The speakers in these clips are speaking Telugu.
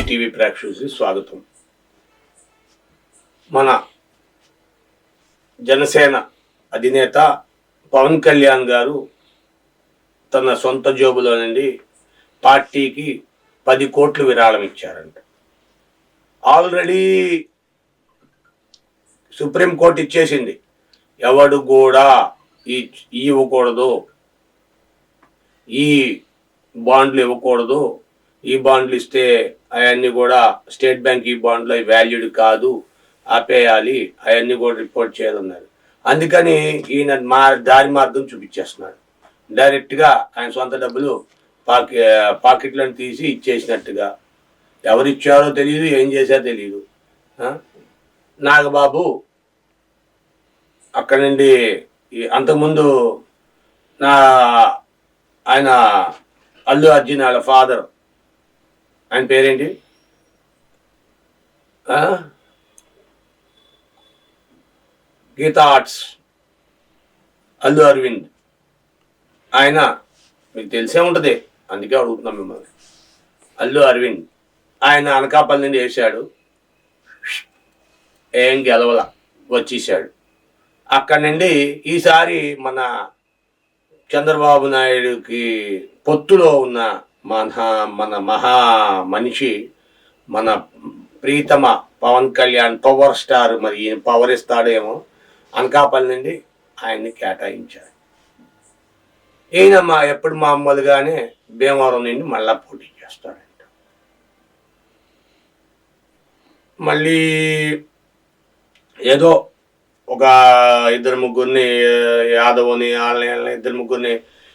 టీవీ ప్రేక్షకులకు స్వాగతం. మన జనసేన అధినేత పవన్ కళ్యాణ్ గారు తన సొంత జోబులో నుండి పార్టీకి 10 కోట్లు విరాళం ఇచ్చారంట. ఆల్రెడీ సుప్రీంకోర్టు ఇచ్చేసింది, ఎవడు కూడా ఇవ్వకూడదు, ఈ బాండ్లు ఇవ్వకూడదు, ఈ బాండ్లు ఇస్తే అవన్నీ కూడా స్టేట్ బ్యాంక్ ఈ బాండ్లు వాల్యూడ్ కాదు, ఆపేయాలి, అవన్నీ కూడా రిపోర్ట్ చేయాలన్నారు. అందుకని ఈయన దారి మార్గం చూపించేస్తున్నాడు. డైరెక్ట్గా ఆయన సొంత డబ్బులు పాకెట్లను తీసి ఇచ్చేసినట్టుగా. ఎవరిచ్చారో తెలియదు, ఏం చేశారో తెలియదు. నాగబాబు అక్కడి నుండి అంతకుముందు ఆయన అల్లు అర్జున్ వాళ్ళ ఫాదర్, ఆయన పేరేంటి, గీతా ఆర్ట్స్, అల్లు అరవింద్, ఆయన మీకు తెలిసే ఉంటుంది, అందుకే అడుగుతున్నాం మిమ్మల్ని. అల్లు అరవింద్ ఆయన అనకాపల్లి నుండి వేసాడు, ఏం గెలవల, వచ్చేసాడు. అక్కడి నుండి ఈసారి మన చంద్రబాబు నాయుడుకి పొత్తులో ఉన్న మన మహా మనిషి, మన ప్రీతమ పవన్ కళ్యాణ్ పవర్ స్టార్, మరి ఈయన పవర్ ఇస్తాడేమో, అనకాపల్లి నుండి ఆయన్ని కేటాయించారు. ఈయన ఎప్పుడు మామూలుగానే భీమవరం నుండి మళ్ళా పోటీ చేస్తాడంట. మళ్ళీ ఏదో ఒక 2-3 యాదవ్ని వాళ్ళని 2-3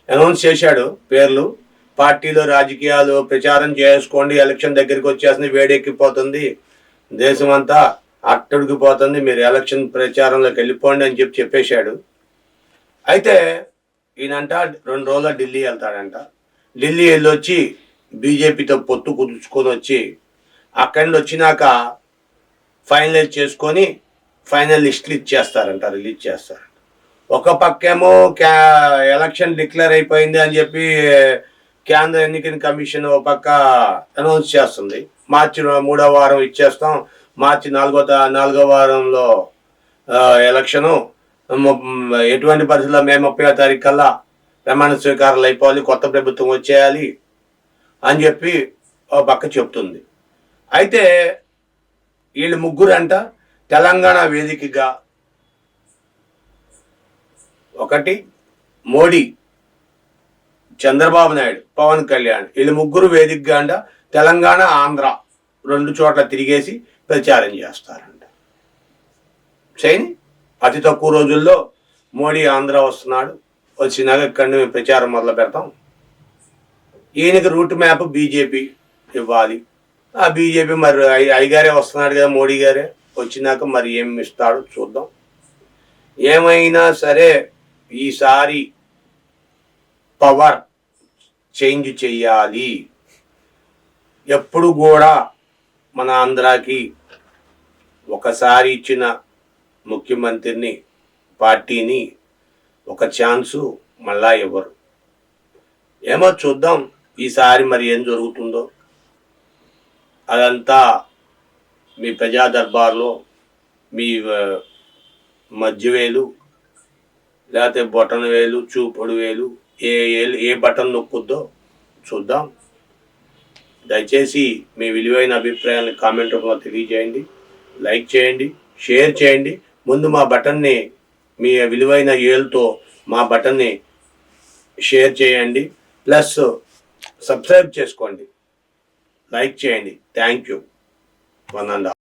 అనౌన్స్ చేశాడు పేర్లు. పార్టీలో రాజకీయాలు ప్రచారం చేసుకోండి, ఎలక్షన్ దగ్గరికి వచ్చేస్తుంది, వేడెక్కిపోతుంది, దేశం అంతా అట్టడికిపోతుంది, మీరు ఎలక్షన్ ప్రచారంలోకి వెళ్ళిపోండి అని చెప్పేశాడు. అయితే ఈయనంట 2 రోజుల ఢిల్లీ వెళ్తాడంట. ఢిల్లీ వెళ్ళొచ్చి బీజేపీతో పొత్తు కుదుర్చుకొని వచ్చి అక్కడి నుండి వచ్చినాక ఫైనలైజ్ చేసుకొని ఫైనల్ లిస్టులు ఇచ్చేస్తారంట, రిలీజ్ చేస్తారంట. ఒక పక్కేమో ఎలక్షన్ డిక్లేర్ అయిపోయింది అని చెప్పి కేంద్ర ఎన్నికల కమిషన్ ఒక పక్క అనౌన్స్ చేస్తుంది, మార్చి 3వ వారం ఇచ్చేస్తాం, మార్చి 4వ వారంలో ఎలక్షను, ఎటువంటి పరిస్థితుల్లో మే 30వ తారీఖు కల్లా ప్రమాణ స్వీకారాలు అయిపోవాలి, కొత్త ప్రభుత్వం వచ్చేయాలి అని చెప్పి ఒక పక్క చెప్తుంది. అయితే వీళ్ళు ముగ్గురంట తెలంగాణ వేదికగా, ఒకటి మోడీ, చంద్రబాబు నాయుడు, పవన్ కళ్యాణ్, వీళ్ళు ముగ్గురు వేదికగా అంట తెలంగాణ ఆంధ్ర 2 చోట్ల తిరిగేసి ప్రచారం చేస్తారంట. సైని అతి తక్కువ రోజుల్లో మోడీ ఆంధ్ర వస్తున్నాడు, వచ్చినాక ఇక్కడ మేము ప్రచారం మొదలు పెడతాం. ఈయనకి రూట్ మ్యాప్ బీజేపీ ఇవ్వాలి. ఆ బీజేపీ మరి అయ్యగారే వస్తున్నాడు కదా, మోడీ గారే వచ్చినాక మరి ఏం ఇస్తాడో చూద్దాం. ఏమైనా సరే ఈసారి పవర్ చేంజ్ చెయ్యాలి. ఎప్పుడు కూడా మన ఆంధ్రాకి ఒకసారి ఇచ్చిన ముఖ్యమంత్రిని, పార్టీని ఒక ఛాన్సు మళ్ళా ఇవ్వరు. ఏమో చూద్దాం ఈసారి మరి ఏం జరుగుతుందో. అదంతా మీ ప్రజా దర్బార్లో మీ మధ్యవేలు, లేకపోతే బొటన వేలు, చూపుడు వేలు, ఏ బటన్ నొక్కుద్దో చూద్దాం. దయచేసి మీ విలువైన అభిప్రాయాన్ని కామెంట్ రూపంలో తెలియజేయండి, లైక్ చేయండి, షేర్ చేయండి. ముందు మా బటన్ని, మీ విలువైన ఏళ్ళతో మా బటన్ని షేర్ చేయండి, ప్లస్ సబ్స్క్రైబ్ చేసుకోండి, లైక్ చేయండి. Thank you. 1 and all.